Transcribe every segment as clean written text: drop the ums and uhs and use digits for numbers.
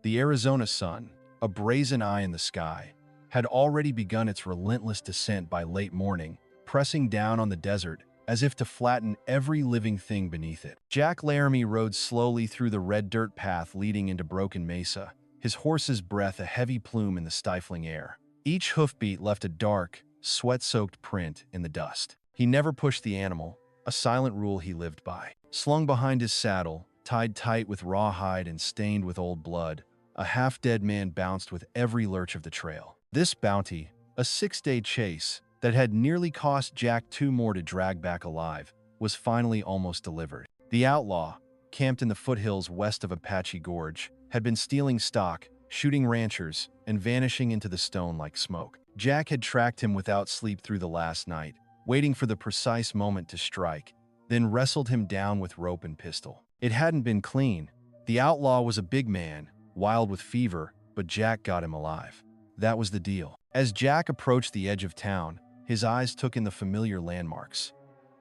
The Arizona sun, a brazen eye in the sky, had already begun its relentless descent by late morning, pressing down on the desert as if to flatten every living thing beneath it. Jack Laramie rode slowly through the red dirt path leading into Broken Mesa, his horse's breath a heavy plume in the stifling air. Each hoofbeat left a dark, sweat-soaked print in the dust. He never pushed the animal, a silent rule he lived by. Slung behind his saddle, tied tight with rawhide and stained with old blood, a half-dead man bounced with every lurch of the trail. This bounty, a 6-day chase that had nearly cost Jack 2 more to drag back alive, was finally almost delivered. The outlaw, camped in the foothills west of Apache Gorge, had been stealing stock, shooting ranchers, and vanishing into the stone like smoke. Jack had tracked him without sleep through the last night, waiting for the precise moment to strike, then wrestled him down with rope and pistol. It hadn't been clean. The outlaw was a big man, wild with fever, but Jack got him alive. That was the deal. As Jack approached the edge of town, his eyes took in the familiar landmarks.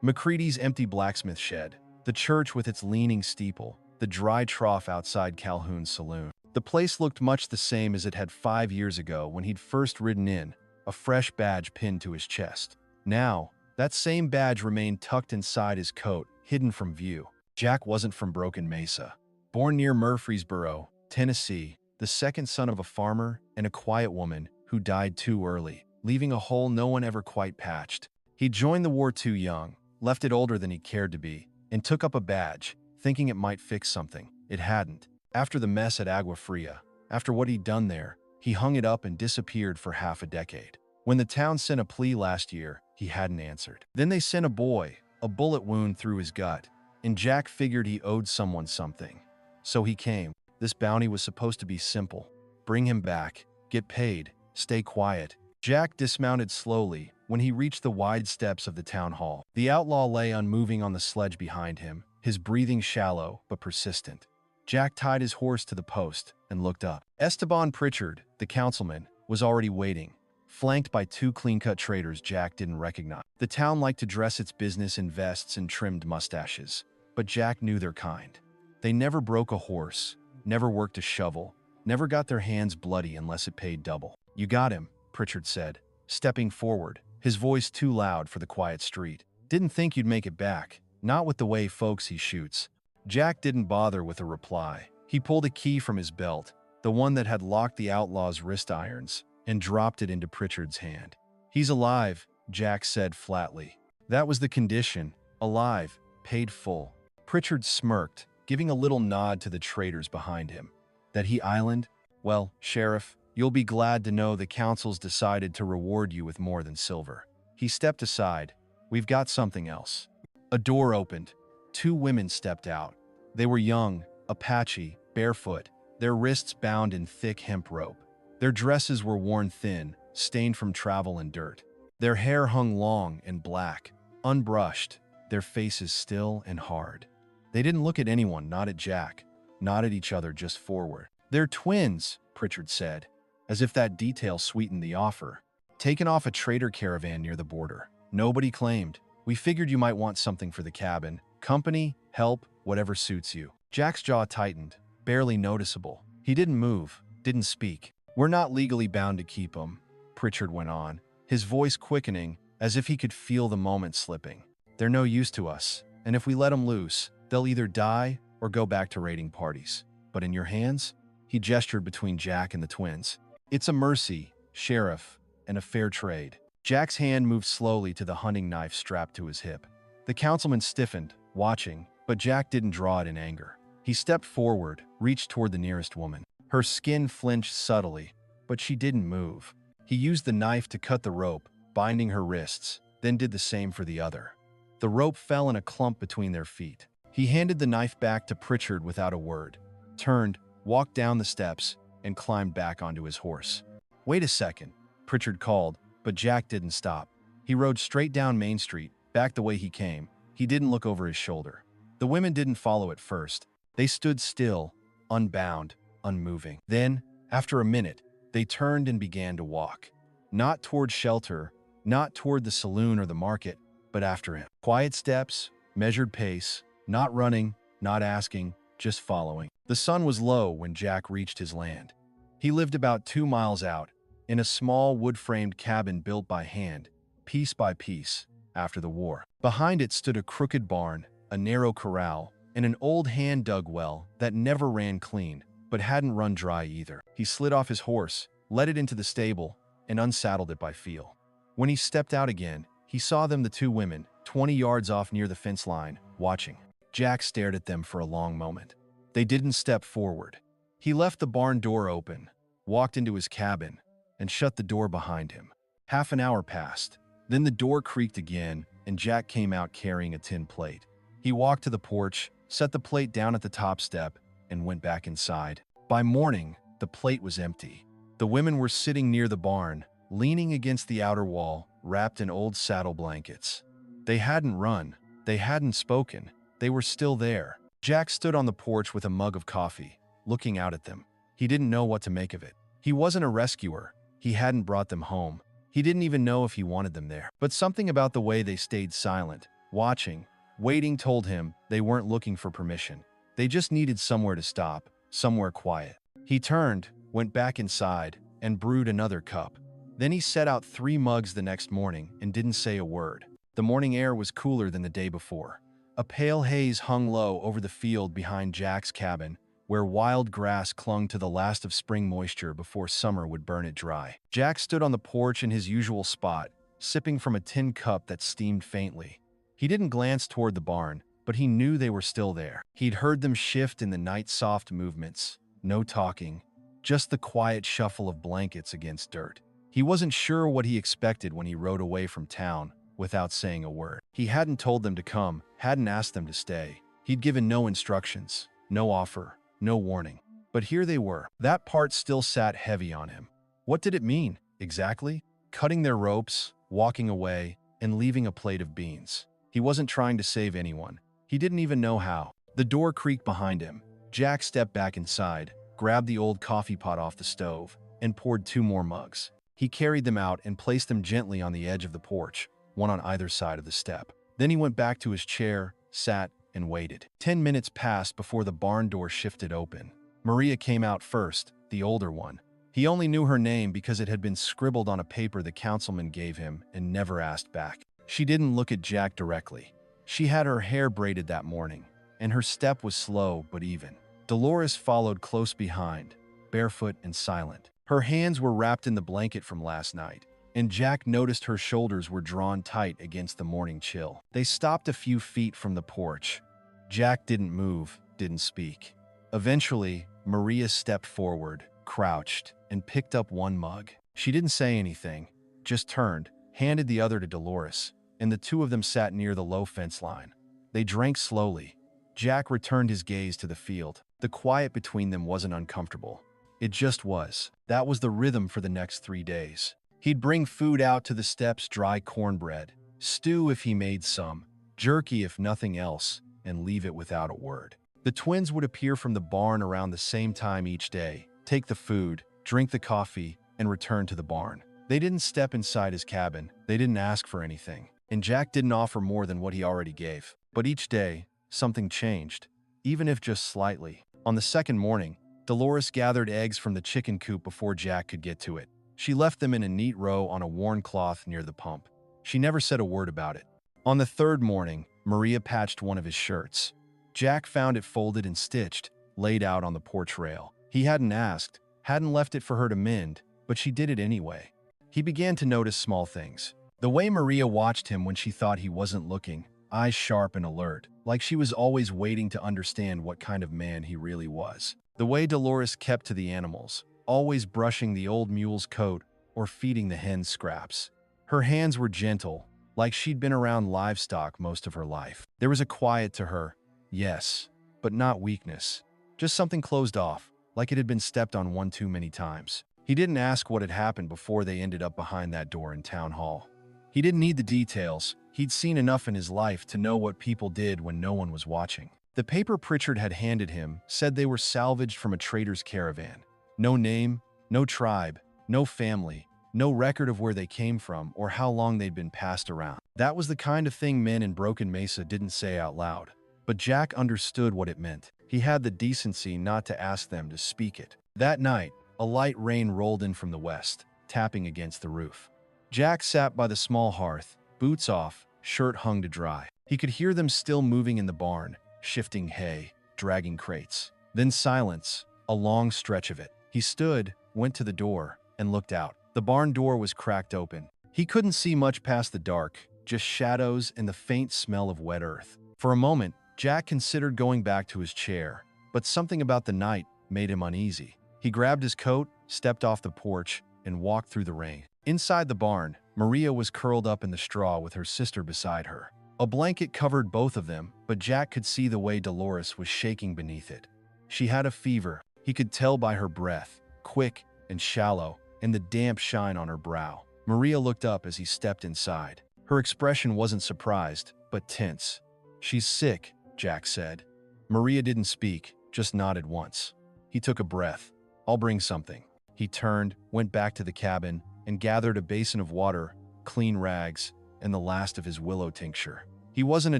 McCready's empty blacksmith shed, the church with its leaning steeple, the dry trough outside Calhoun's saloon. The place looked much the same as it had 5 years ago when he'd first ridden in, a fresh badge pinned to his chest. Now, that same badge remained tucked inside his coat, hidden from view. Jack wasn't from Broken Mesa. Born near Murfreesboro, Tennessee, the second son of a farmer and a quiet woman who died too early, leaving a hole no one ever quite patched. He joined the war too young, left it older than he cared to be, and took up a badge, thinking it might fix something. It hadn't. After the mess at Agua Fria, after what he'd done there, he hung it up and disappeared for half a decade. When the town sent a plea last year, he hadn't answered. Then they sent a boy, a bullet wound through his gut, and Jack figured he owed someone something. So he came. This bounty was supposed to be simple. Bring him back, get paid, stay quiet. Jack dismounted slowly when he reached the wide steps of the town hall. The outlaw lay unmoving on the sledge behind him, his breathing shallow but persistent. Jack tied his horse to the post and looked up. Esteban Pritchard, the councilman, was already waiting, flanked by 2 clean-cut traders Jack didn't recognize. The town liked to dress its business in vests and trimmed mustaches, but Jack knew their kind. They never broke a horse, never worked a shovel, never got their hands bloody unless it paid double. "You got him," Pritchard said, stepping forward, his voice too loud for the quiet street. "Didn't think you'd make it back, not with the way folks he shoots." Jack didn't bother with a reply. He pulled a key from his belt, the one that had locked the outlaw's wrist irons, and dropped it into Pritchard's hand. "He's alive," Jack said flatly. That was the condition. Alive, paid full. Pritchard smirked, giving a little nod to the traders behind him. "That he island? Well, Sheriff, you'll be glad to know the council's decided to reward you with more than silver." He stepped aside. "We've got something else." A door opened. 2 women stepped out. They were young, Apache, barefoot, their wrists bound in thick hemp rope. Their dresses were worn thin, stained from travel and dirt. Their hair hung long and black, unbrushed, their faces still and hard. They didn't look at anyone, not at Jack, not at each other, just forward. "They're twins," Pritchard said, as if that detail sweetened the offer. "Taken off a trader caravan near the border. Nobody claimed. We figured you might want something for the cabin. Company, help, whatever suits you." Jack's jaw tightened, barely noticeable. He didn't move, didn't speak. "We're not legally bound to keep them," Pritchard went on, his voice quickening as if he could feel the moment slipping. "They're no use to us, and if we let them loose, they'll either die or go back to raiding parties. But in your hands?" He gestured between Jack and the twins. "It's a mercy, Sheriff, and a fair trade." Jack's hand moved slowly to the hunting knife strapped to his hip. The councilman stiffened, watching, but Jack didn't draw it in anger. He stepped forward, reached toward the nearest woman. Her skin flinched subtly, but she didn't move. He used the knife to cut the rope, binding her wrists, then did the same for the other. The rope fell in a clump between their feet. He handed the knife back to Pritchard without a word, turned, walked down the steps, and climbed back onto his horse. "Wait a second," Pritchard called, but Jack didn't stop. He rode straight down Main Street, back the way he came. He didn't look over his shoulder. The women didn't follow at first. They stood still, unbound, unmoving. Then, after a minute, they turned and began to walk. Not toward shelter, not toward the saloon or the market, but after him. Quiet steps, measured pace, not running, not asking, just following. The sun was low when Jack reached his land. He lived about 2 miles out, in a small wood-framed cabin built by hand, piece by piece, after the war. Behind it stood a crooked barn, a narrow corral, and an old hand-dug well that never ran clean, but hadn't run dry either. He slid off his horse, led it into the stable, and unsaddled it by feel. When he stepped out again, he saw them, the two women, 20 yards off near the fence line, watching. Jack stared at them for a long moment. They didn't step forward. He left the barn door open, walked into his cabin, and shut the door behind him. Half an hour passed. Then the door creaked again, and Jack came out carrying a tin plate. He walked to the porch, set the plate down at the top step, and went back inside. By morning, the plate was empty. The women were sitting near the barn, leaning against the outer wall, wrapped in old saddle blankets. They hadn't run. They hadn't spoken. They were still there. Jack stood on the porch with a mug of coffee, looking out at them. He didn't know what to make of it. He wasn't a rescuer. He hadn't brought them home. He didn't even know if he wanted them there. But something about the way they stayed silent, watching, waiting told him they weren't looking for permission. They just needed somewhere to stop, somewhere quiet. He turned, went back inside, and brewed another cup. Then he set out 3 mugs the next morning and didn't say a word. The morning air was cooler than the day before. A pale haze hung low over the field behind Jack's cabin, where wild grass clung to the last of spring moisture before summer would burn it dry. Jack stood on the porch in his usual spot, sipping from a tin cup that steamed faintly. He didn't glance toward the barn, but he knew they were still there. He'd heard them shift in the night's soft movements. No talking, just the quiet shuffle of blankets against dirt. He wasn't sure what he expected when he rode away from town without saying a word. He hadn't told them to come, hadn't asked them to stay. He'd given no instructions, no offer, no warning. But here they were. That part still sat heavy on him. What did it mean, exactly? Cutting their ropes, walking away, and leaving a plate of beans. He wasn't trying to save anyone. He didn't even know how. The door creaked behind him. Jack stepped back inside, grabbed the old coffee pot off the stove, and poured 2 more mugs. He carried them out and placed them gently on the edge of the porch, one on either side of the step. Then he went back to his chair, sat, and waited. 10 minutes passed before the barn door shifted open. Maria came out first, the older one. He only knew her name because it had been scribbled on a paper the councilman gave him and never asked back. She didn't look at Jack directly. She had her hair braided that morning, and her step was slow but even. Dolores followed close behind, barefoot and silent. Her hands were wrapped in the blanket from last night, and Jack noticed her shoulders were drawn tight against the morning chill. They stopped a few feet from the porch. Jack didn't move, didn't speak. Eventually, Maria stepped forward, crouched, and picked up 1 mug. She didn't say anything, just turned, handed the other to Dolores, and the two of them sat near the low fence line. They drank slowly. Jack returned his gaze to the field. The quiet between them wasn't uncomfortable. It just was. That was the rhythm for the next 3 days. He'd bring food out to the steps, dry cornbread, stew if he made some, jerky if nothing else, and leave it without a word. The twins would appear from the barn around the same time each day, take the food, drink the coffee, and return to the barn. They didn't step inside his cabin. They didn't ask for anything. And Jack didn't offer more than what he already gave. But each day, something changed, even if just slightly. On the second morning, Dolores gathered eggs from the chicken coop before Jack could get to it. She left them in a neat row on a worn cloth near the pump. She never said a word about it. On the third morning, Maria patched one of his shirts. Jack found it folded and stitched, laid out on the porch rail. He hadn't asked, hadn't left it for her to mend, but she did it anyway. He began to notice small things. The way Maria watched him when she thought he wasn't looking, eyes sharp and alert, like she was always waiting to understand what kind of man he really was. The way Dolores kept to the animals, always brushing the old mule's coat or feeding the hens scraps. Her hands were gentle, like she'd been around livestock most of her life. There was a quiet to her, yes, but not weakness. Just something closed off, like it had been stepped on one too many times. He didn't ask what had happened before they ended up behind that door in town hall. He didn't need the details. He'd seen enough in his life to know what people did when no one was watching. The paper Pritchard had handed him said they were salvaged from a trader's caravan. No name, no tribe, no family, no record of where they came from or how long they'd been passed around. That was the kind of thing men in Broken Mesa didn't say out loud. But Jack understood what it meant. he had the decency not to ask them to speak it. That night, a light rain rolled in from the west, tapping against the roof. Jack sat by the small hearth, boots off, shirt hung to dry. He could hear them still moving in the barn, shifting hay, dragging crates. Then silence, a long stretch of it. He stood, went to the door, and looked out. The barn door was cracked open. He couldn't see much past the dark, just shadows and the faint smell of wet earth. For a moment, Jack considered going back to his chair, but something about the night made him uneasy. He grabbed his coat, stepped off the porch, and walked through the rain. Inside the barn, Maria was curled up in the straw with her sister beside her. A blanket covered both of them, but Jack could see the way Dolores was shaking beneath it. She had a fever. He could tell by her breath, quick and shallow, and the damp shine on her brow. Maria looked up as he stepped inside. Her expression wasn't surprised, but tense. "She's sick," Jack said. Maria didn't speak, just nodded once. He took a breath. "I'll bring something." He turned, went back to the cabin, and gathered a basin of water, clean rags, and the last of his willow tincture. He wasn't a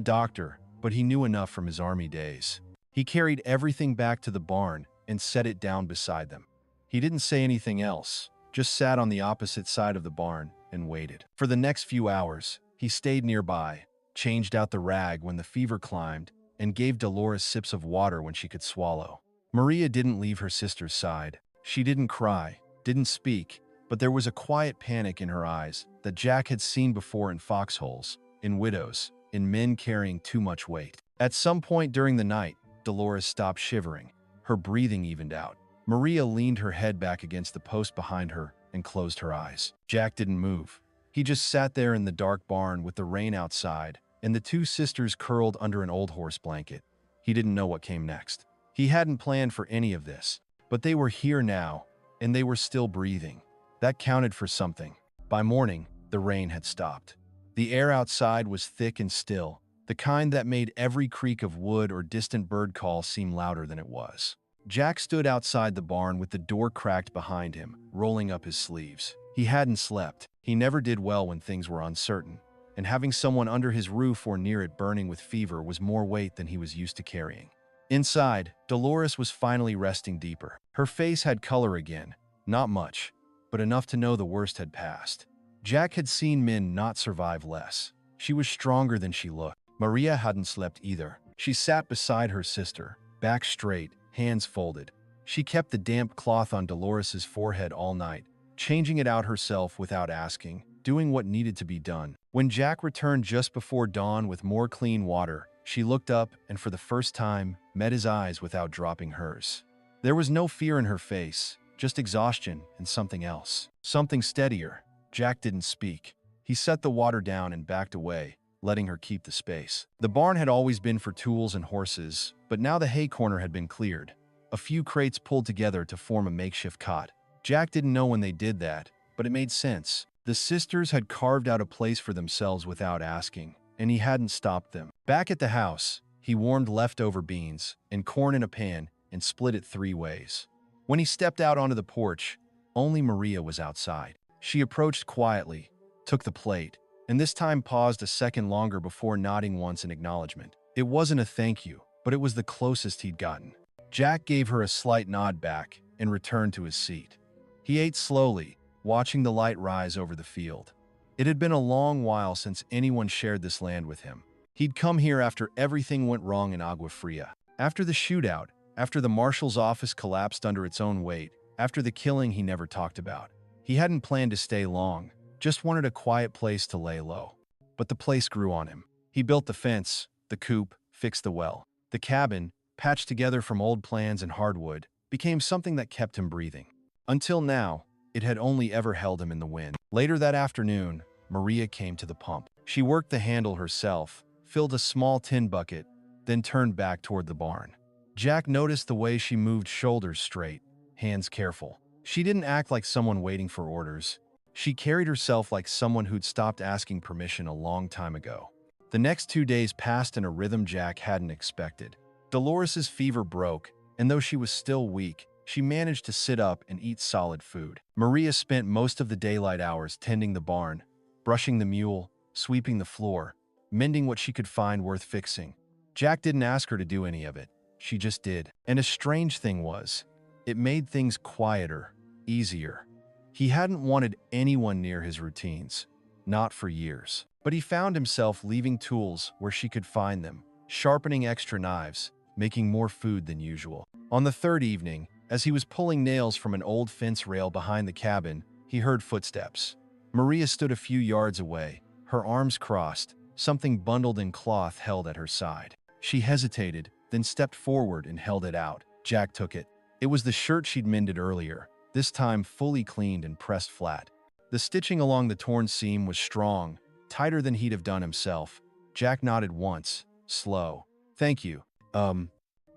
doctor, but he knew enough from his army days. He carried everything back to the barn and set it down beside them. He didn't say anything else, just sat on the opposite side of the barn and waited. For the next few hours, he stayed nearby, changed out the rag when the fever climbed, and gave Dolores sips of water when she could swallow. Maria didn't leave her sister's side. She didn't cry, didn't speak, but there was a quiet panic in her eyes that Jack had seen before in foxholes, in widows, in men carrying too much weight. At some point during the night, Dolores stopped shivering. Her breathing evened out. Maria leaned her head back against the post behind her and closed her eyes. Jack didn't move. He just sat there in the dark barn with the rain outside and the two sisters curled under an old horse blanket. He didn't know what came next. He hadn't planned for any of this, but they were here now, and they were still breathing. That counted for something. By morning, the rain had stopped. The air outside was thick and still, the kind that made every creak of wood or distant bird call seem louder than it was. Jack stood outside the barn with the door cracked behind him, rolling up his sleeves. He hadn't slept. He never did well when things were uncertain, and having someone under his roof or near it burning with fever was more weight than he was used to carrying. Inside, Dolores was finally resting deeper. Her face had color again, not much, but enough to know the worst had passed. Jack had seen men not survive less. She was stronger than she looked. Maria hadn't slept either. She sat beside her sister, back straight, hands folded. She kept the damp cloth on Dolores's forehead all night, changing it out herself without asking, doing what needed to be done. When Jack returned just before dawn with more clean water, she looked up and for the first time met his eyes without dropping hers. There was no fear in her face, just exhaustion and something else. Something steadier. Jack didn't speak. He set the water down and backed away, letting her keep the space. The barn had always been for tools and horses, but now the hay corner had been cleared. A few crates pulled together to form a makeshift cot. Jack didn't know when they did that, but it made sense. The sisters had carved out a place for themselves without asking, and he hadn't stopped them. Back at the house, he warmed leftover beans and corn in a pan and split it 3 ways. When he stepped out onto the porch, only Maria was outside. She approached quietly, took the plate, and this time paused a second longer before nodding once in acknowledgement. It wasn't a thank you, but it was the closest he'd gotten. Jack gave her a slight nod back and returned to his seat. He ate slowly, watching the light rise over the field. It had been a long while since anyone shared this land with him. He'd come here after everything went wrong in Agua Fria. After the shootout, after the marshal's office collapsed under its own weight, after the killing he never talked about. He hadn't planned to stay long, just wanted a quiet place to lay low. But the place grew on him. He built the fence, the coop, fixed the well. The cabin, patched together from old plans and hardwood, became something that kept him breathing. Until now, it had only ever held him in the wind. Later that afternoon, Maria came to the pump. She worked the handle herself, filled a small tin bucket, then turned back toward the barn. Jack noticed the way she moved, shoulders straight, hands careful. She didn't act like someone waiting for orders. She carried herself like someone who'd stopped asking permission a long time ago. The next 2 days passed in a rhythm Jack hadn't expected. Dolores's fever broke, and though she was still weak, she managed to sit up and eat solid food. Maria spent most of the daylight hours tending the barn, brushing the mule, sweeping the floor, mending what she could find worth fixing. Jack didn't ask her to do any of it. she just did. And a strange thing was, it made things quieter, easier. He hadn't wanted anyone near his routines, not for years. But he found himself leaving tools where she could find them, sharpening extra knives, making more food than usual. On the third evening, as he was pulling nails from an old fence rail behind the cabin, he heard footsteps. Maria stood a few yards away, her arms crossed, something bundled in cloth held at her side. She hesitated, then stepped forward and held it out. Jack took it. It was the shirt she'd mended earlier, this time fully cleaned and pressed flat. The stitching along the torn seam was strong, tighter than he'd have done himself. Jack nodded once, slow. "Thank you."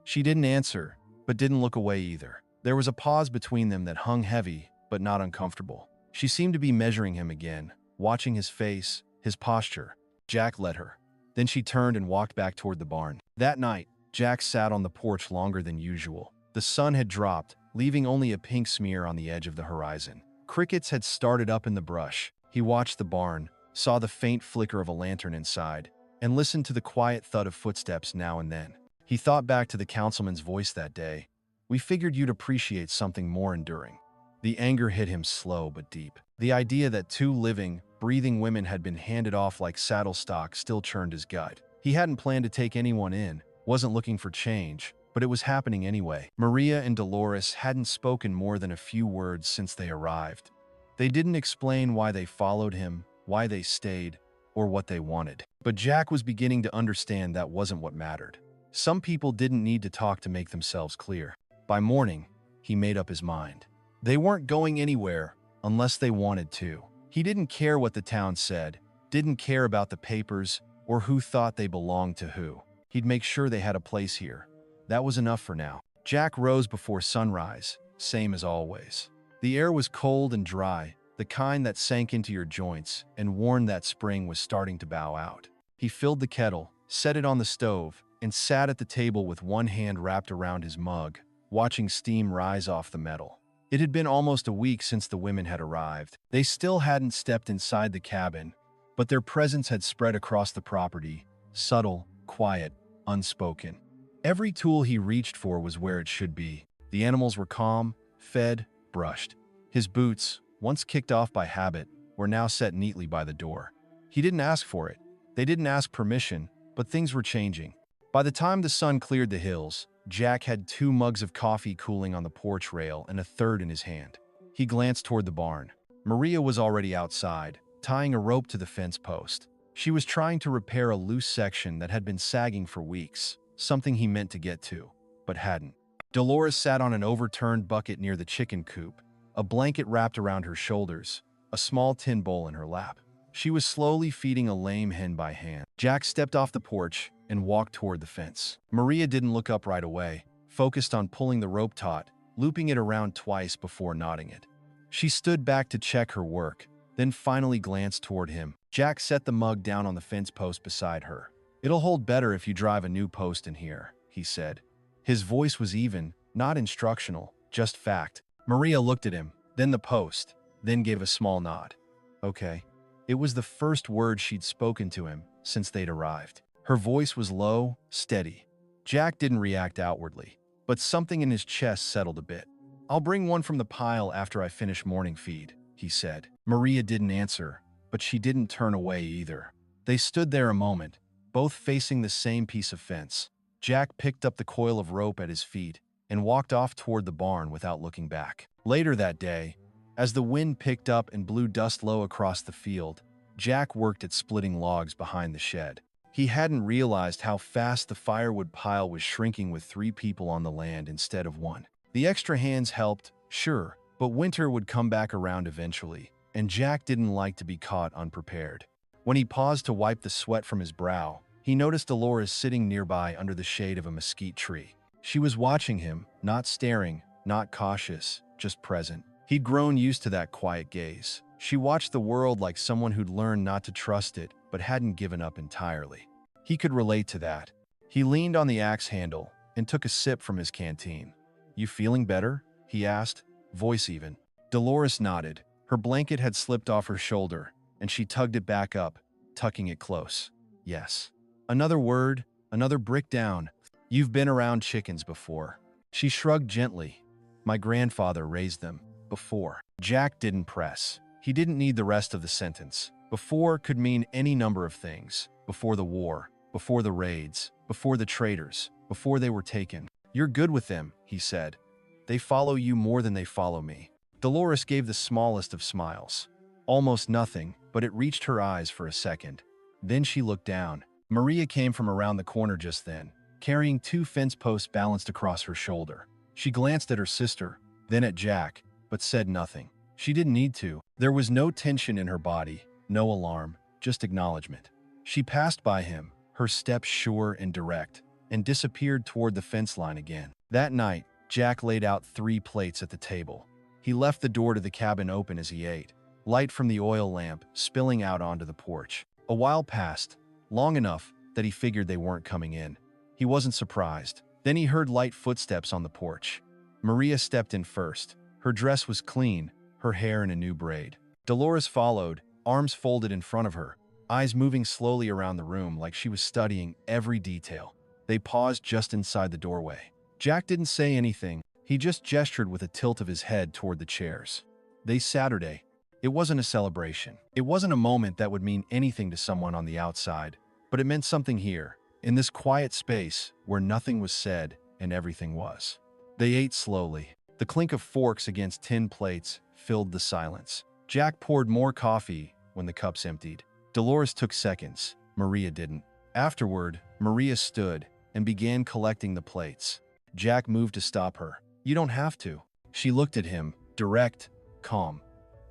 She didn't answer, but didn't look away either. There was a pause between them that hung heavy, but not uncomfortable. She seemed to be measuring him again, watching his face, his posture. Jack let her. Then she turned and walked back toward the barn. That night, Jack sat on the porch longer than usual. The sun had dropped, leaving only a pink smear on the edge of the horizon. Crickets had started up in the brush. He watched the barn, saw the faint flicker of a lantern inside, and listened to the quiet thud of footsteps now and then. He thought back to the councilman's voice that day. "We figured you'd appreciate something more enduring." The anger hit him slow but deep. The idea that two living, breathing women had been handed off like saddle stock still churned his gut. He hadn't planned to take anyone in, wasn't looking for change, but it was happening anyway. Maria and Dolores hadn't spoken more than a few words since they arrived. They didn't explain why they followed him, why they stayed, or what they wanted. But Jack was beginning to understand that wasn't what mattered. Some people didn't need to talk to make themselves clear. By morning, he made up his mind. They weren't going anywhere unless they wanted to. He didn't care what the town said, didn't care about the papers, or who thought they belonged to who. He'd make sure they had a place here. That was enough for now. Jack rose before sunrise, same as always. The air was cold and dry, the kind that sank into your joints and warned that spring was starting to bow out. He filled the kettle, set it on the stove, and sat at the table with one hand wrapped around his mug, watching steam rise off the metal. It had been almost a week since the women had arrived. They still hadn't stepped inside the cabin, but their presence had spread across the property, subtle, quiet, unspoken. Every tool he reached for was where it should be. The animals were calm, fed, brushed. His boots, once kicked off by habit, were now set neatly by the door. He didn't ask for it. They didn't ask permission, but things were changing. By the time the sun cleared the hills, Jack had 2 mugs of coffee cooling on the porch rail and a third in his hand. He glanced toward the barn. Maria was already outside, tying a rope to the fence post. She was trying to repair a loose section that had been sagging for weeks, something he meant to get to, but hadn't. Dolores sat on an overturned bucket near the chicken coop, a blanket wrapped around her shoulders, a small tin bowl in her lap. She was slowly feeding a lame hen by hand. Jack stepped off the porch and walked toward the fence. Maria didn't look up right away, focused on pulling the rope taut, looping it around twice before knotting it. She stood back to check her work, then finally glanced toward him. Jack set the mug down on the fence post beside her. "It'll hold better if you drive a new post in here," he said. His voice was even, not instructional, just fact. Maria looked at him, then the post, then gave a small nod. "Okay." It was the first word she'd spoken to him since they'd arrived. Her voice was low, steady. Jack didn't react outwardly, but something in his chest settled a bit. "I'll bring one from the pile after I finish morning feed," he said. Maria didn't answer, but she didn't turn away either. They stood there a moment, both facing the same piece of fence. Jack picked up the coil of rope at his feet and walked off toward the barn without looking back. Later that day, as the wind picked up and blew dust low across the field, Jack worked at splitting logs behind the shed. He hadn't realized how fast the firewood pile was shrinking with 3 people on the land instead of 1. The extra hands helped, sure, but winter would come back around eventually, and Jack didn't like to be caught unprepared. When he paused to wipe the sweat from his brow, he noticed Dolores sitting nearby under the shade of a mesquite tree. She was watching him, not staring, not cautious, just present. He'd grown used to that quiet gaze. She watched the world like someone who'd learned not to trust it, but hadn't given up entirely. He could relate to that. He leaned on the axe handle and took a sip from his canteen. "You feeling better?" he asked, voice even. Dolores nodded. Her blanket had slipped off her shoulder, and she tugged it back up, tucking it close. "Yes." Another word, another brick down. You've been around chickens before. She shrugged gently. My grandfather raised them. Before. Jack didn't press. He didn't need the rest of the sentence. Before could mean any number of things. Before the war, before the raids, before the traitors, before they were taken. You're good with them, he said. They follow you more than they follow me. Dolores gave the smallest of smiles. Almost nothing, but it reached her eyes for a second. Then she looked down. Maria came from around the corner just then, carrying 2 fence posts balanced across her shoulder. She glanced at her sister, then at Jack, but said nothing. She didn't need to. There was no tension in her body, no alarm, just acknowledgement. She passed by him, her step sure and direct, and disappeared toward the fence line again. That night, Jack laid out 3 plates at the table. He left the door to the cabin open as he ate, light from the oil lamp spilling out onto the porch. A while passed, long enough that he figured they weren't coming in. He wasn't surprised. Then he heard light footsteps on the porch. Maria stepped in first. Her dress was clean, her hair in a new braid. Dolores followed, arms folded in front of her, eyes moving slowly around the room like she was studying every detail. They paused just inside the doorway. Jack didn't say anything. He just gestured with a tilt of his head toward the chairs. Saturday. It wasn't a celebration. It wasn't a moment that would mean anything to someone on the outside, but it meant something here, in this quiet space where nothing was said and everything was. They ate slowly. The clink of forks against tin plates filled the silence. Jack poured more coffee when the cups emptied. Dolores took seconds. Maria didn't. Afterward, Maria stood and began collecting the plates. Jack moved to stop her. You don't have to. She looked at him, direct, calm.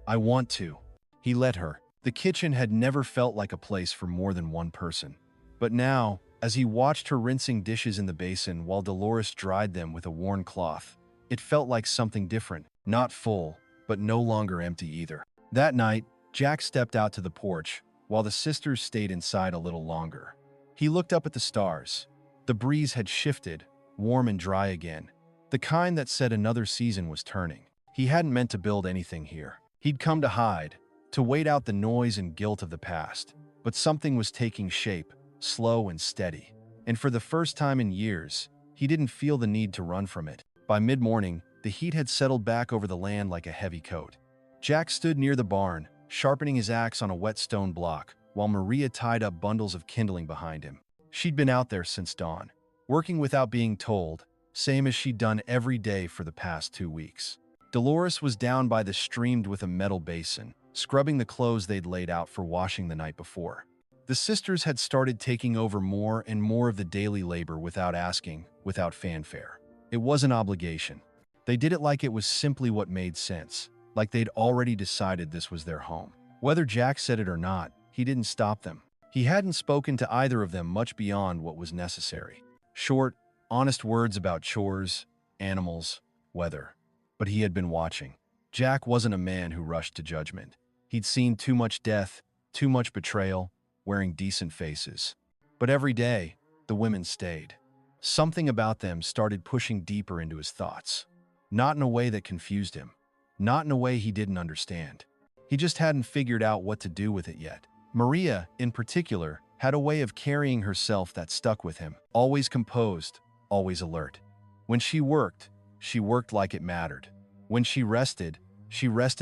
I want to. He let her. The kitchen had never felt like a place for more than one person. But now, as he watched her rinsing dishes in the basin while Dolores dried them with a worn cloth, it felt like something different. Not full, but no longer empty either. That night, Jack stepped out to the porch while the sisters stayed inside a little longer. He looked up at the stars. The breeze had shifted, warm and dry again. The kind that said another season was turning. He hadn't meant to build anything here. He'd come to hide, to wait out the noise and guilt of the past. But something was taking shape, slow and steady. And for the first time in years, he didn't feel the need to run from it. By mid-morning, the heat had settled back over the land like a heavy coat. Jack stood near the barn, sharpening his axe on a wet stone block, while Maria tied up bundles of kindling behind him. She'd been out there since dawn, working without being told, same as she'd done every day for the past 2 weeks. Dolores was down by the stream with a metal basin, scrubbing the clothes they'd laid out for washing the night before. The sisters had started taking over more and more of the daily labor without asking, without fanfare. It was an obligation. They did it like it was simply what made sense, like they'd already decided this was their home. Whether Jack said it or not, he didn't stop them. He hadn't spoken to either of them much beyond what was necessary. Short, honest words about chores, animals, weather. But he had been watching. Jack wasn't a man who rushed to judgment. He'd seen too much death, too much betrayal, wearing decent faces. But every day, the women stayed. Something about them started pushing deeper into his thoughts. Not in a way that confused him. Not in a way he didn't understand. He just hadn't figured out what to do with it yet. Maria, in particular, had a way of carrying herself that stuck with him. Always composed, always alert. When she worked like it mattered. When she rested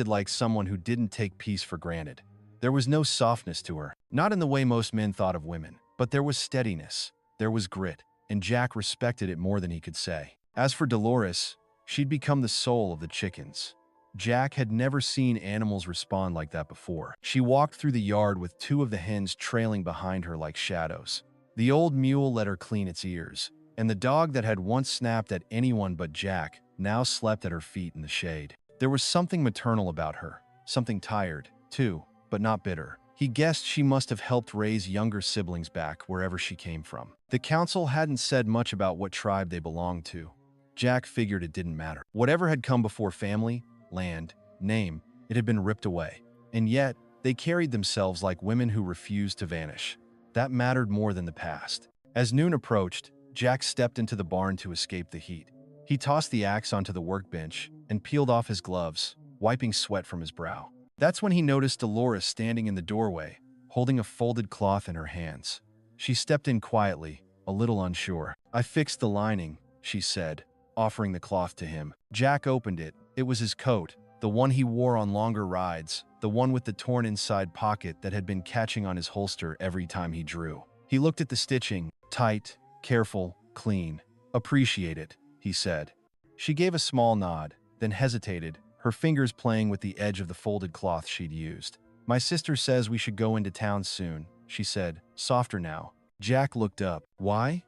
like someone who didn't take peace for granted. There was no softness to her, not in the way most men thought of women, but there was steadiness, there was grit, and Jack respected it more than he could say. As for Dolores, she'd become the soul of the chickens. Jack had never seen animals respond like that before. She walked through the yard with 2 of the hens trailing behind her like shadows. The old mule let her clean its ears, and the dog that had once snapped at anyone but Jack now slept at her feet in the shade. There was something maternal about her, something tired, too, but not bitter. He guessed she must have helped raise younger siblings back wherever she came from. The council hadn't said much about what tribe they belonged to. Jack figured it didn't matter. Whatever had come before family, land, name, it had been ripped away. And yet, they carried themselves like women who refused to vanish. That mattered more than the past. As noon approached, Jack stepped into the barn to escape the heat. He tossed the axe onto the workbench and peeled off his gloves, wiping sweat from his brow. That's when he noticed Dolores standing in the doorway, holding a folded cloth in her hands. She stepped in quietly, a little unsure. I fixed the lining, she said, offering the cloth to him. Jack opened it. It was his coat, the one he wore on longer rides, the one with the torn inside pocket that had been catching on his holster every time he drew. He looked at the stitching, tight, careful, clean. Appreciate it, he said. She gave a small nod, then hesitated, her fingers playing with the edge of the folded cloth she'd used. My sister says we should go into town soon, she said, softer now. Jack looked up. Why?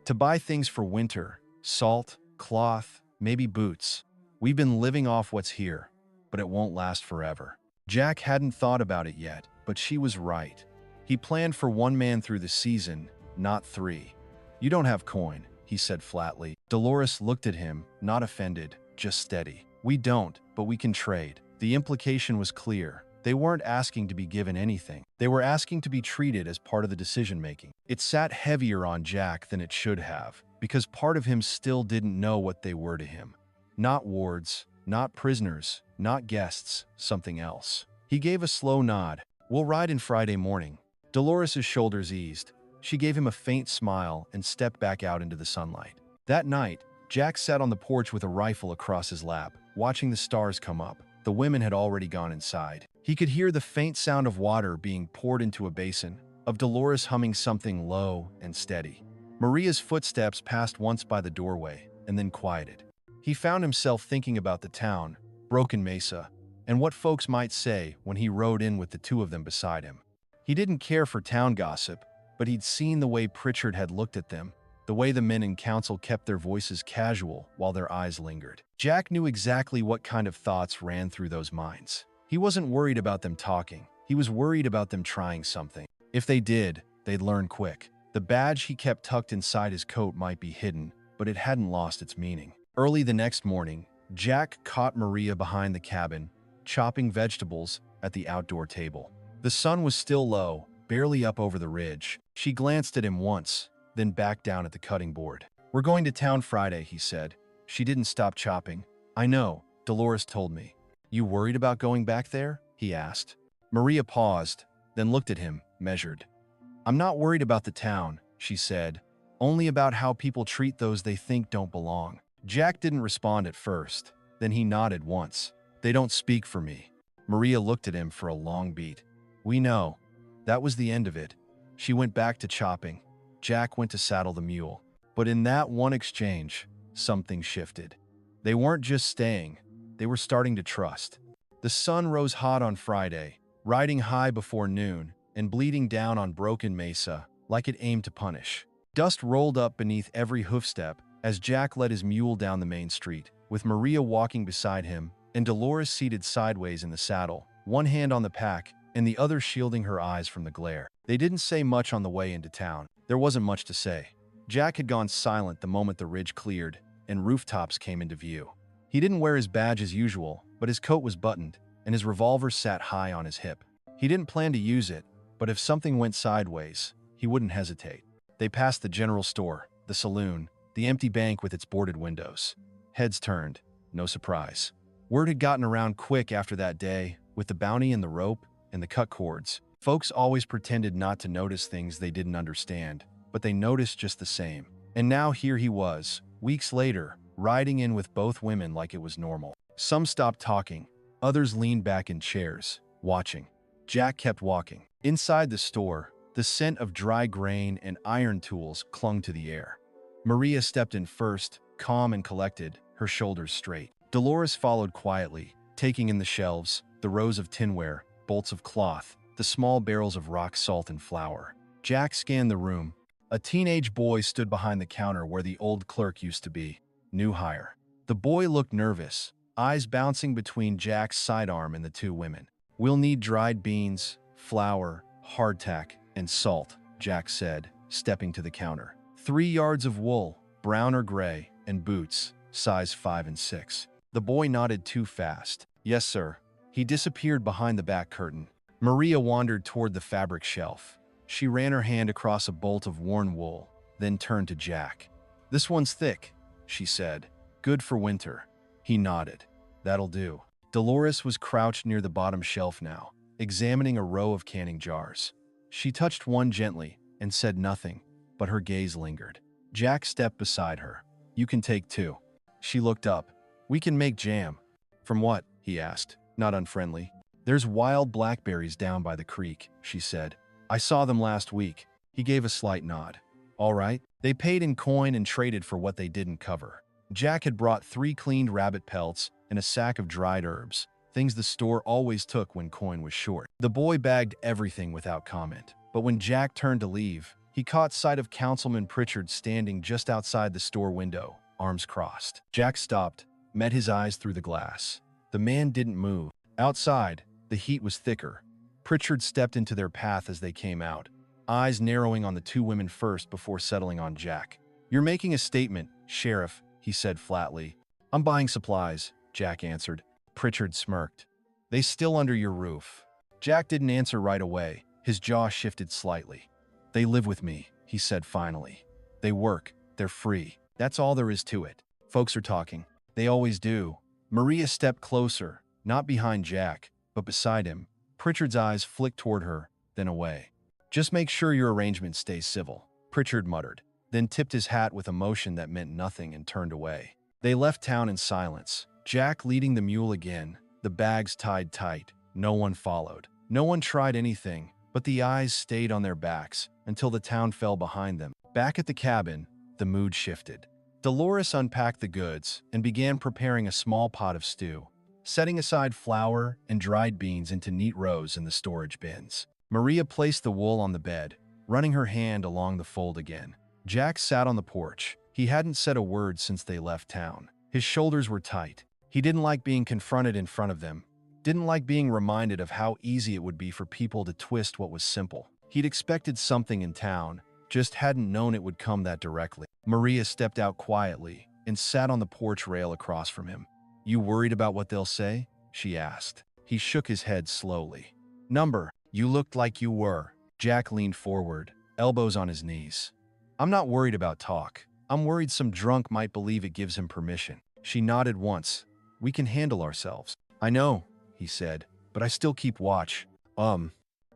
To buy things for winter. Salt, cloth, maybe boots. We've been living off what's here, but it won't last forever. Jack hadn't thought about it yet, but she was right. He planned for one man through the season, not three. You don't have coin, he said flatly. Dolores looked at him, not offended, just steady. We don't, but we can trade. The implication was clear. They weren't asking to be given anything. They were asking to be treated as part of the decision-making. It sat heavier on Jack than it should have, because part of him still didn't know what they were to him. Not wards, not prisoners, not guests, something else. He gave a slow nod. We'll ride in Friday morning. Dolores' shoulders eased. She gave him a faint smile and stepped back out into the sunlight. That night, Jack sat on the porch with a rifle across his lap, watching the stars come up. The women had already gone inside. He could hear the faint sound of water being poured into a basin, of Dolores humming something low and steady. Maria's footsteps passed once by the doorway and then quieted. He found himself thinking about the town, Broken Mesa, and what folks might say when he rode in with the two of them beside him. He didn't care for town gossip, but he'd seen the way Pritchard had looked at them, the way the men in council kept their voices casual while their eyes lingered. Jack knew exactly what kind of thoughts ran through those minds. He wasn't worried about them talking. He was worried about them trying something. If they did, they'd learn quick. The badge he kept tucked inside his coat might be hidden, but it hadn't lost its meaning. Early the next morning, Jack caught Maria behind the cabin, chopping vegetables at the outdoor table. The sun was still low, barely up over the ridge. She glanced at him once, then back down at the cutting board. We're going to town Friday, he said. She didn't stop chopping. I know, Dolores told me. You worried about going back there? He asked. Maria paused, then looked at him, measured. I'm not worried about the town, she said, only about how people treat those they think don't belong. Jack didn't respond at first, then he nodded once. They don't speak for me. Maria looked at him for a long beat. We know. That was the end of it. She went back to chopping. Jack went to saddle the mule. But in that one exchange, something shifted. They weren't just staying, they were starting to trust. The sun rose hot on Friday, riding high before noon and bleeding down on Broken Mesa like it aimed to punish. Dust rolled up beneath every hoofstep as Jack led his mule down the main street, with Maria walking beside him and Dolores seated sideways in the saddle, one hand on the pack and the other shielding her eyes from the glare. They didn't say much on the way into town. There wasn't much to say. Jack had gone silent the moment the ridge cleared and rooftops came into view. He didn't wear his badge as usual, but his coat was buttoned and his revolver sat high on his hip. He didn't plan to use it, but if something went sideways, he wouldn't hesitate. They passed the general store, the saloon, the empty bank with its boarded windows. Heads turned. No surprise. Word had gotten around quick after that day, with the bounty and the rope and the cut cords. Folks always pretended not to notice things they didn't understand, but they noticed just the same. And now here he was, weeks later, riding in with both women like it was normal. Some stopped talking. Others leaned back in chairs, watching. Jack kept walking. Inside the store, the scent of dry grain and iron tools clung to the air. Maria stepped in first, calm and collected, her shoulders straight. Dolores followed quietly, taking in the shelves, the rows of tinware, bolts of cloth, the small barrels of rock salt and flour. Jack scanned the room. A teenage boy stood behind the counter where the old clerk used to be. New hire. The boy looked nervous, eyes bouncing between Jack's sidearm and the two women. We'll need dried beans, flour, hardtack, and salt, Jack said, stepping to the counter. 3 yards of wool, brown or gray, and boots, size 5 and 6. The boy nodded too fast. Yes, sir. He disappeared behind the back curtain. Maria wandered toward the fabric shelf. She ran her hand across a bolt of worn wool, then turned to Jack. This one's thick, she said. Good for winter. He nodded. That'll do. Dolores was crouched near the bottom shelf now, examining a row of canning jars. She touched one gently and said nothing, but her gaze lingered. Jack stepped beside her. "You can take two." She looked up. "We can make jam." "From what?" he asked, not unfriendly. "There's wild blackberries down by the creek," she said. "I saw them last week." He gave a slight nod. "All right." They paid in coin and traded for what they didn't cover. Jack had brought 3 cleaned rabbit pelts and a sack of dried herbs, things the store always took when coin was short. The boy bagged everything without comment, but when Jack turned to leave, he caught sight of Councilman Pritchard standing just outside the store window, arms crossed. Jack stopped, met his eyes through the glass. The man didn't move. Outside, the heat was thicker. Pritchard stepped into their path as they came out, eyes narrowing on the 2 women first before settling on Jack. "You're making a statement, Sheriff," he said flatly. "I'm buying supplies," Jack answered. Pritchard smirked. "They still under your roof?" Jack didn't answer right away. His jaw shifted slightly. "They live with me," he said finally. "They work. They're free. That's all there is to it. Folks are talking. They always do." Maria stepped closer, not behind Jack, but beside him. Pritchard's eyes flicked toward her, then away. "Just make sure your arrangement stays civil," Pritchard muttered, then tipped his hat with a motion that meant nothing and turned away. They left town in silence, Jack leading the mule again, the bags tied tight. No one followed. No one tried anything, but the eyes stayed on their backs until the town fell behind them. Back at the cabin, the mood shifted. Dolores unpacked the goods and began preparing a small pot of stew, setting aside flour and dried beans into neat rows in the storage bins. Maria placed the wool on the bed, running her hand along the fold again. Jack sat on the porch. He hadn't said a word since they left town. His shoulders were tight. He didn't like being confronted in front of them, didn't like being reminded of how easy it would be for people to twist what was simple. He'd expected something in town, just hadn't known it would come that directly. Maria stepped out quietly and sat on the porch rail across from him. "You worried about what they'll say?" she asked. He shook his head slowly. "You looked like you were." Jack leaned forward, elbows on his knees. "I'm not worried about talk. I'm worried some drunk might believe it gives him permission." She nodded once. "We can handle ourselves." "I know," he said, "but I still keep watch."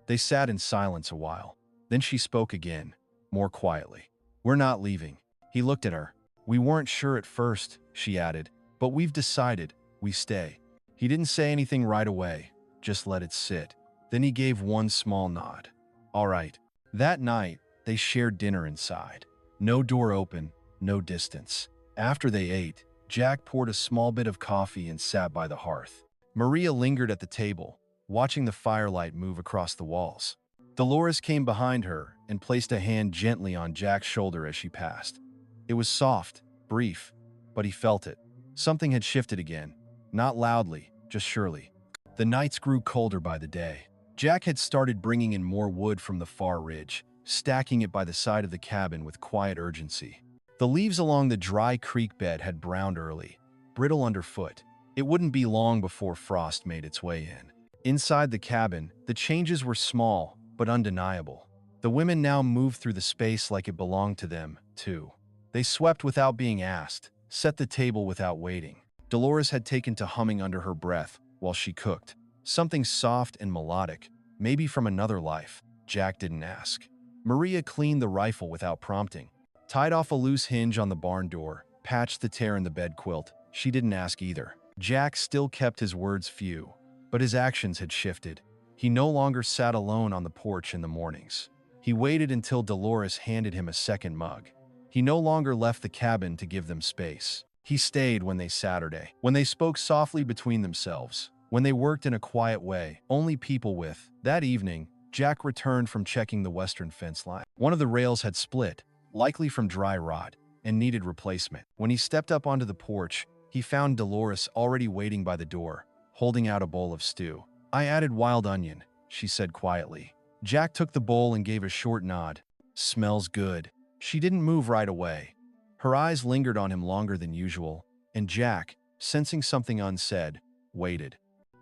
They sat in silence a while. Then she spoke again, more quietly. "We're not leaving." He looked at her. "We weren't sure at first," she added, "but we've decided we stay." He didn't say anything right away, just let it sit. Then he gave one small nod. "All right." That night, they shared dinner inside. No door open, no distance. After they ate, Jack poured a small bit of coffee and sat by the hearth. Maria lingered at the table, watching the firelight move across the walls. Dolores came behind her and placed a hand gently on Jack's shoulder as she passed. It was soft, brief, but he felt it. Something had shifted again, not loudly, just surely. The nights grew colder by the day. Jack had started bringing in more wood from the far ridge, stacking it by the side of the cabin with quiet urgency. The leaves along the dry creek bed had browned early, brittle underfoot. It wouldn't be long before frost made its way in. Inside the cabin, the changes were small, but undeniable. The women now moved through the space like it belonged to them, too. They swept without being asked, set the table without waiting. Dolores had taken to humming under her breath while she cooked. Something soft and melodic, maybe from another life. Jack didn't ask. Maria cleaned the rifle without prompting, tied off a loose hinge on the barn door, patched the tear in the bed quilt. She didn't ask either. Jack still kept his words few, but his actions had shifted. He no longer sat alone on the porch in the mornings. He waited until Dolores handed him a second mug. He no longer left the cabin to give them space. He stayed when they Saturday, when they spoke softly between themselves, when they worked in a quiet way, only people with. That evening, Jack returned from checking the western fence line. One of the rails had split, likely from dry rot, and needed replacement. When he stepped up onto the porch, he found Dolores already waiting by the door, holding out a bowl of stew. "I added wild onion," she said quietly. Jack took the bowl and gave a short nod. "Smells good." She didn't move right away. Her eyes lingered on him longer than usual, and Jack, sensing something unsaid, waited.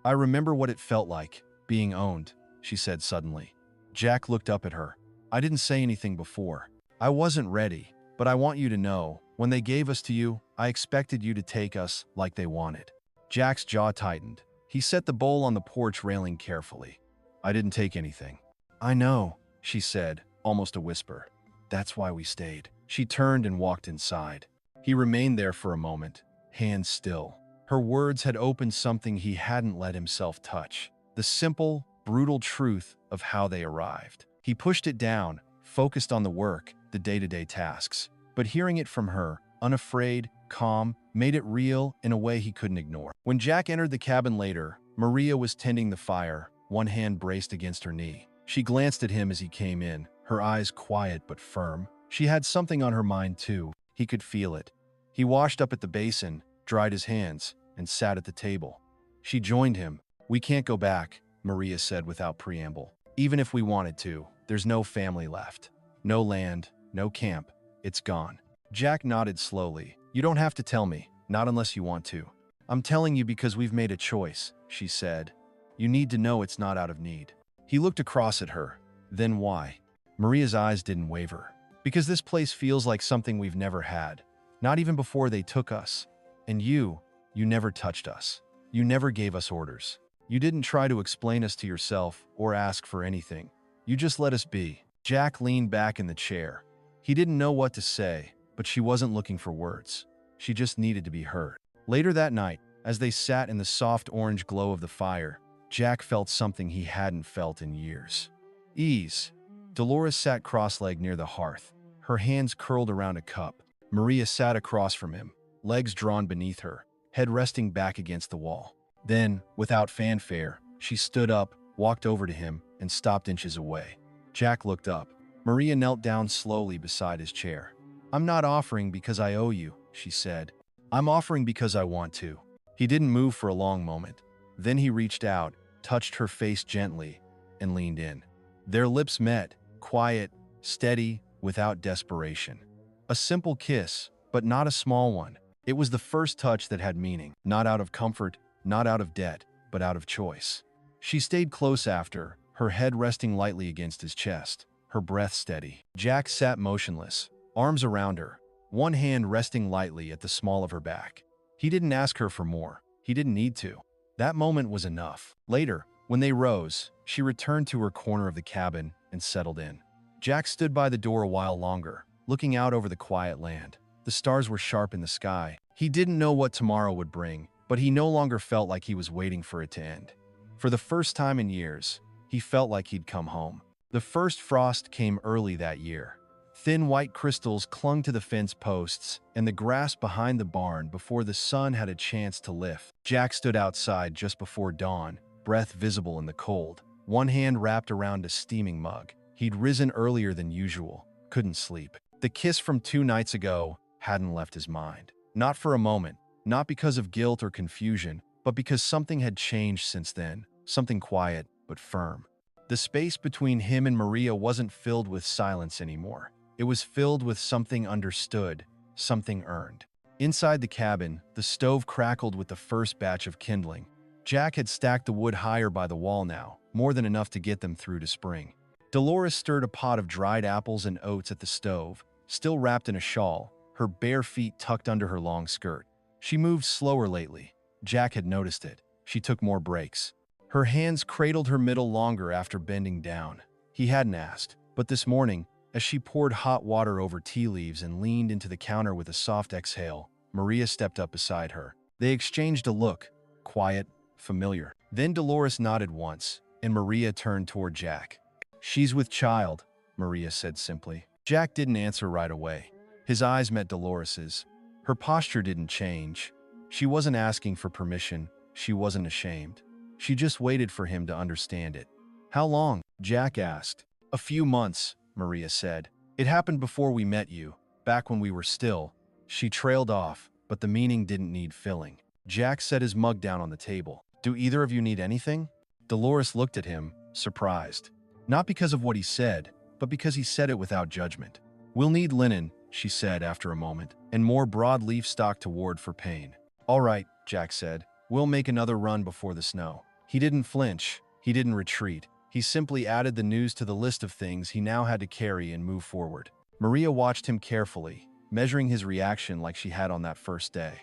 "I remember what it felt like, being owned," she said suddenly. Jack looked up at her. "I didn't say anything before. I wasn't ready, but I want you to know, when they gave us to you, I expected you to take us like they wanted." Jack's jaw tightened. He set the bowl on the porch railing carefully. "I didn't take anything." "I know," she said, almost a whisper. "That's why we stayed." She turned and walked inside. He remained there for a moment, hands still. Her words had opened something he hadn't let himself touch. The simple, brutal truth of how they arrived. He pushed it down, focused on the work, the day-to-day tasks. But hearing it from her, unafraid, calm, made it real in a way he couldn't ignore. When Jack entered the cabin later, Maria was tending the fire, one hand braced against her knee. She glanced at him as he came in, her eyes quiet but firm. She had something on her mind too. He could feel it. He washed up at the basin, dried his hands, and sat at the table. She joined him. "We can't go back," Maria said without preamble. "Even if we wanted to, there's no family left. No land, no camp. It's gone." Jack nodded slowly. "You don't have to tell me, not unless you want to." "I'm telling you because we've made a choice," she said. "You need to know it's not out of need." He looked across at her. "Then why?" Maria's eyes didn't waver. "Because this place feels like something we've never had. Not even before they took us. And you never touched us. You never gave us orders. You didn't try to explain us to yourself or ask for anything. You just let us be." Jack leaned back in the chair. He didn't know what to say, but she wasn't looking for words. She just needed to be heard. Later that night, as they sat in the soft orange glow of the fire, Jack felt something he hadn't felt in years. Ease. Dolores sat cross-legged near the hearth, her hands curled around a cup. Maria sat across from him, legs drawn beneath her, head resting back against the wall. Then, without fanfare, she stood up, walked over to him, and stopped inches away. Jack looked up. Maria knelt down slowly beside his chair. "I'm not offering because I owe you," she said. "I'm offering because I want to." He didn't move for a long moment. Then he reached out, touched her face gently, and leaned in. Their lips met, quiet, steady, without desperation. A simple kiss, but not a small one. It was the first touch that had meaning, not out of comfort, not out of debt, but out of choice. She stayed close after, her head resting lightly against his chest, her breath steady. Jack sat motionless, arms around her, one hand resting lightly at the small of her back. He didn't ask her for more. He didn't need to. That moment was enough. Later, when they rose, she returned to her corner of the cabin and settled in. Jack stood by the door a while longer, looking out over the quiet land. The stars were sharp in the sky. He didn't know what tomorrow would bring, but he no longer felt like he was waiting for it to end. For the first time in years, he felt like he'd come home. The first frost came early that year. Thin white crystals clung to the fence posts and the grass behind the barn before the sun had a chance to lift. Jack stood outside just before dawn, breath visible in the cold, one hand wrapped around a steaming mug. He'd risen earlier than usual, couldn't sleep. The kiss from 2 nights ago hadn't left his mind. Not for a moment, not because of guilt or confusion, but because something had changed since then, something quiet but firm. The space between him and Maria wasn't filled with silence anymore. It was filled with something understood, something earned. Inside the cabin, the stove crackled with the first batch of kindling. Jack had stacked the wood higher by the wall now, more than enough to get them through to spring. Dolores stirred a pot of dried apples and oats at the stove, still wrapped in a shawl, her bare feet tucked under her long skirt. She moved slower lately. Jack had noticed it. She took more breaks. Her hands cradled her middle longer after bending down. He hadn't asked, but this morning, as she poured hot water over tea leaves and leaned into the counter with a soft exhale, Maria stepped up beside her. They exchanged a look, quiet, familiar. Then Dolores nodded once, and Maria turned toward Jack. "She's with child," Maria said simply. Jack didn't answer right away. His eyes met Dolores's. Her posture didn't change. She wasn't asking for permission. She wasn't ashamed. She just waited for him to understand it. "How long?" Jack asked. "A few months," Maria said. "It happened before we met you, back when we were still." She trailed off, but the meaning didn't need filling. Jack set his mug down on the table. "Do either of you need anything?" Dolores looked at him, surprised. Not because of what he said, but because he said it without judgment. "We'll need linen," she said after a moment, "and more broadleaf stock to ward for pain." "All right," Jack said. "We'll make another run before the snow." He didn't flinch. He didn't retreat. He simply added the news to the list of things he now had to carry and move forward. Maria watched him carefully, measuring his reaction like she had on that first day.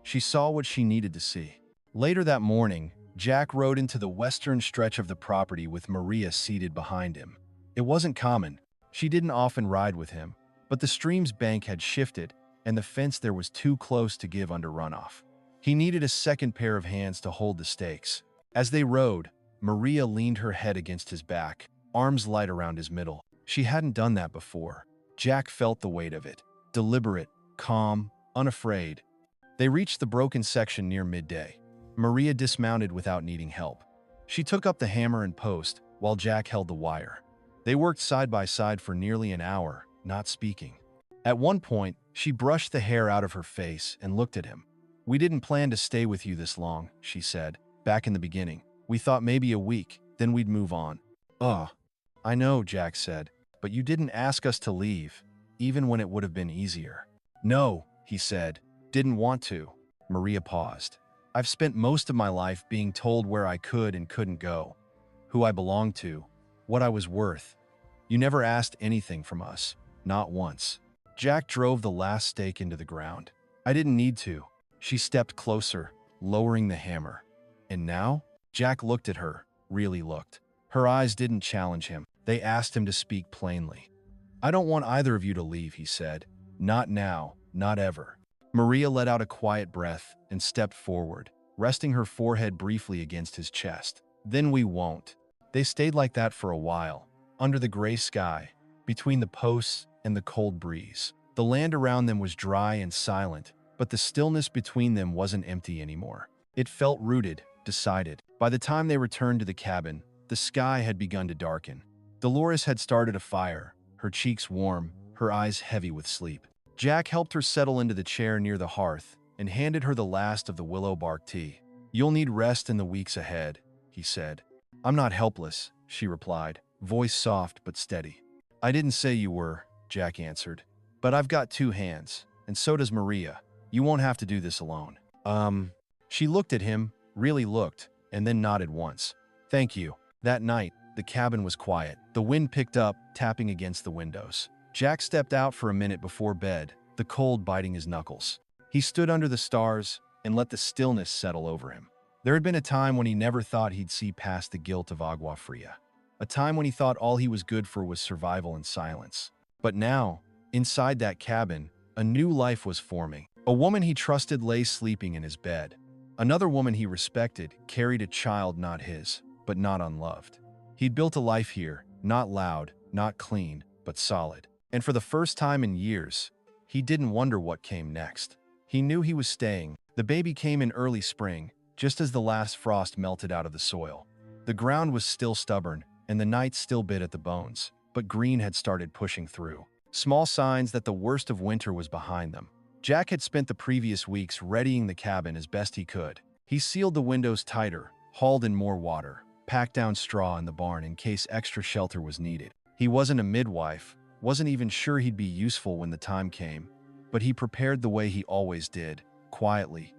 She saw what she needed to see. Later that morning, Jack rode into the western stretch of the property with Maria seated behind him. It wasn't common. She didn't often ride with him, But the stream's bank had shifted, and the fence there was too close to give under runoff. He needed a second pair of hands to hold the stakes. As they rode, Maria leaned her head against his back, arms light around his middle. She hadn't done that before. Jack felt the weight of it. Deliberate, calm, unafraid. They reached the broken section near midday. Maria dismounted without needing help. She took up the hammer and post, while Jack held the wire. They worked side by side for nearly an hour, not speaking. At one point, she brushed the hair out of her face and looked at him. "We didn't plan to stay with you this long," she said. "Back in the beginning. We thought maybe a week, then we'd move on." "Ugh." "I know," Jack said, "but you didn't ask us to leave, even when it would have been easier." "No," he said. "Didn't want to." Maria paused. "I've spent most of my life being told where I could and couldn't go, who I belonged to, what I was worth. You never asked anything from us, not once." Jack drove the last stake into the ground. "I didn't need to." She stepped closer, lowering the hammer. "And now?" Jack looked at her, really looked. Her eyes didn't challenge him. They asked him to speak plainly. "I don't want either of you to leave," he said. "Not now, not ever." Maria let out a quiet breath and stepped forward, resting her forehead briefly against his chest. "Then we won't." They stayed like that for a while, under the gray sky, between the posts and the cold breeze. The land around them was dry and silent, but the stillness between them wasn't empty anymore. It felt rooted, decided. By the time they returned to the cabin, the sky had begun to darken. Dolores had started a fire, her cheeks warm, her eyes heavy with sleep. Jack helped her settle into the chair near the hearth and handed her the last of the willow bark tea. "You'll need rest in the weeks ahead," he said. "I'm not helpless," she replied, voice soft but steady. "I didn't say you were," Jack answered. "But I've got two hands, and so does Maria. You won't have to do this alone." She looked at him, really looked, and then nodded once. "Thank you." That night, the cabin was quiet. The wind picked up, tapping against the windows. Jack stepped out for a minute before bed, the cold biting his knuckles. He stood under the stars and let the stillness settle over him. There had been a time when he never thought he'd see past the guilt of Agua Fria. A time when he thought all he was good for was survival and silence. But now, inside that cabin, a new life was forming. A woman he trusted lay sleeping in his bed. Another woman he respected carried a child not his, but not unloved. He'd built a life here, not loud, not clean, but solid. And for the first time in years, he didn't wonder what came next. He knew he was staying. The baby came in early spring, just as the last frost melted out of the soil. The ground was still stubborn, and the night still bit at the bones, but green had started pushing through. Small signs that the worst of winter was behind them. Jack had spent the previous weeks readying the cabin as best he could. He sealed the windows tighter, hauled in more water, packed down straw in the barn in case extra shelter was needed. He wasn't a midwife, wasn't even sure he'd be useful when the time came, but he prepared the way he always did, quietly,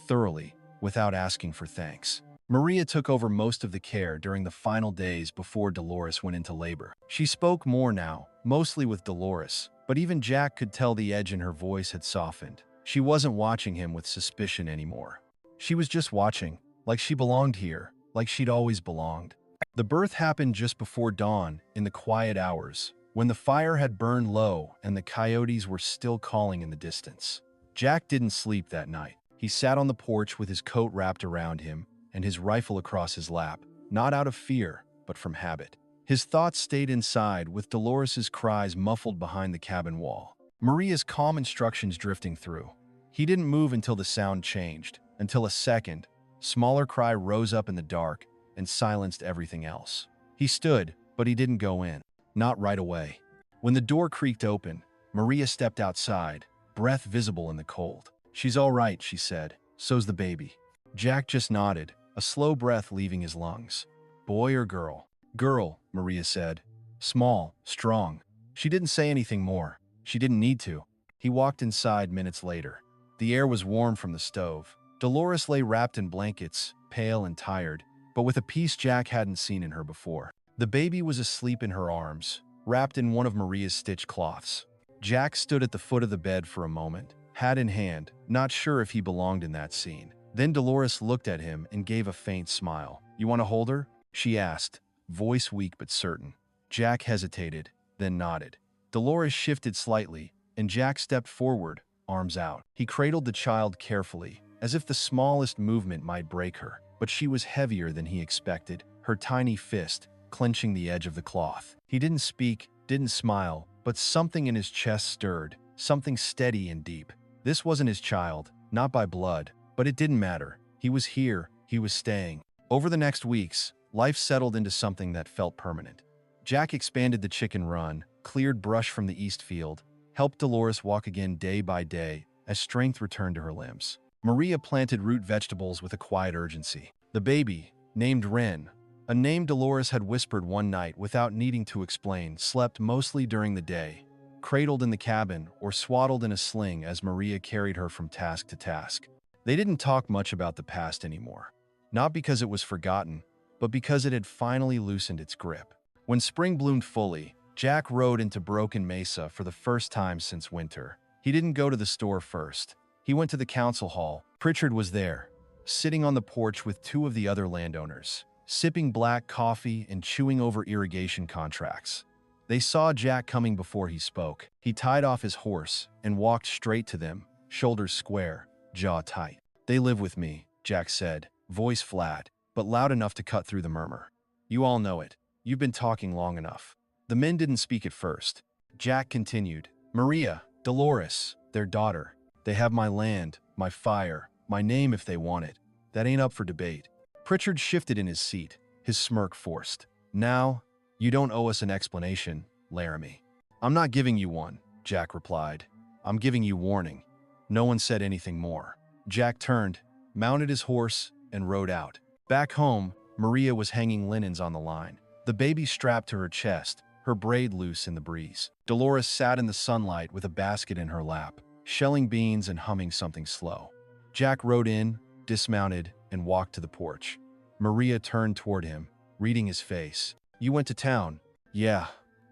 thoroughly, without asking for thanks. Maria took over most of the care during the final days before Dolores went into labor. She spoke more now, mostly with Dolores, but even Jack could tell the edge in her voice had softened. She wasn't watching him with suspicion anymore. She was just watching, like she belonged here, like she'd always belonged. The birth happened just before dawn, in the quiet hours, when the fire had burned low and the coyotes were still calling in the distance. Jack didn't sleep that night. He sat on the porch with his coat wrapped around him and his rifle across his lap, not out of fear, but from habit. His thoughts stayed inside, with Dolores's cries muffled behind the cabin wall. Maria's calm instructions drifting through. He didn't move until the sound changed, until a second, smaller cry rose up in the dark and silenced everything else. He stood, but he didn't go in. Not right away. When the door creaked open, Maria stepped outside, breath visible in the cold. "She's all right," she said. "So's the baby." Jack just nodded, a slow breath leaving his lungs. "Boy or girl?" "Girl," Maria said. "Small, strong." She didn't say anything more. She didn't need to. He walked inside minutes later. The air was warm from the stove. Dolores lay wrapped in blankets, pale and tired, but with a peace Jack hadn't seen in her before. The baby was asleep in her arms, wrapped in one of Maria's stitched cloths. Jack stood at the foot of the bed for a moment, hat in hand, not sure if he belonged in that scene. Then Dolores looked at him and gave a faint smile. "You want to hold her?" she asked, voice weak but certain. Jack hesitated, then nodded. Dolores shifted slightly, and Jack stepped forward, arms out. He cradled the child carefully, as if the smallest movement might break her, but she was heavier than he expected, her tiny fist clenching the edge of the cloth. He didn't speak, didn't smile, but something in his chest stirred, something steady and deep. This wasn't his child, not by blood, but it didn't matter. He was here, he was staying. Over the next weeks, life settled into something that felt permanent. Jack expanded the chicken run, cleared brush from the east field, helped Dolores walk again day by day as strength returned to her limbs. Maria planted root vegetables with a quiet urgency. The baby, named Wren, a name Dolores had whispered one night without needing to explain, slept mostly during the day, cradled in the cabin or swaddled in a sling as Maria carried her from task to task. They didn't talk much about the past anymore, not because it was forgotten, but because it had finally loosened its grip. When spring bloomed fully, Jack rode into Broken Mesa for the first time since winter. He didn't go to the store first. He went to the council hall. Pritchard was there, sitting on the porch with two of the other landowners, sipping black coffee and chewing over irrigation contracts. They saw Jack coming before he spoke. He tied off his horse and walked straight to them, shoulders square, jaw tight. "They live with me," Jack said, voice flat, but loud enough to cut through the murmur. "You all know it. You've been talking long enough." The men didn't speak at first. Jack continued. "Maria, Dolores, their daughter. They have my land, my fire, my name if they want it. That ain't up for debate." Pritchard shifted in his seat, his smirk forced. "Now, you don't owe us an explanation, Laramie." "I'm not giving you one," Jack replied. "I'm giving you warning." No one said anything more. Jack turned, mounted his horse, and rode out. Back home, Maria was hanging linens on the line, the baby strapped to her chest, her braid loose in the breeze. Dolores sat in the sunlight with a basket in her lap, shelling beans and humming something slow. Jack rode in, dismounted, and walked to the porch. Maria turned toward him, reading his face. "You went to town?" "Yeah,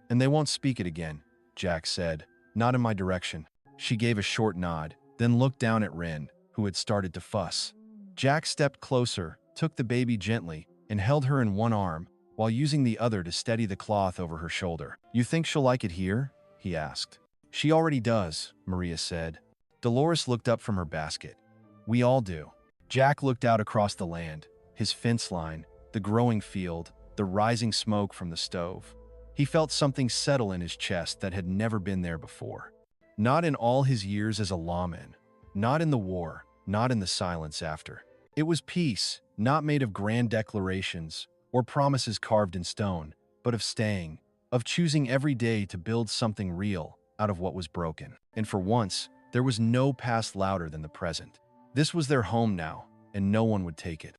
and they won't speak it again," Jack said. "Not in my direction." She gave a short nod, then looked down at Wren, who had started to fuss. Jack stepped closer, took the baby gently, and held her in one arm, while using the other to steady the cloth over her shoulder. "You think she'll like it here?" he asked. "She already does," Maria said. Dolores looked up from her basket. "We all do." Jack looked out across the land, his fence line, the growing field, the rising smoke from the stove. He felt something settle in his chest that had never been there before. Not in all his years as a lawman, not in the war, not in the silence after. It was peace, not made of grand declarations or promises carved in stone, but of staying, of choosing every day to build something real out of what was broken. And for once, there was no past louder than the present. This was their home now, and no one would take it.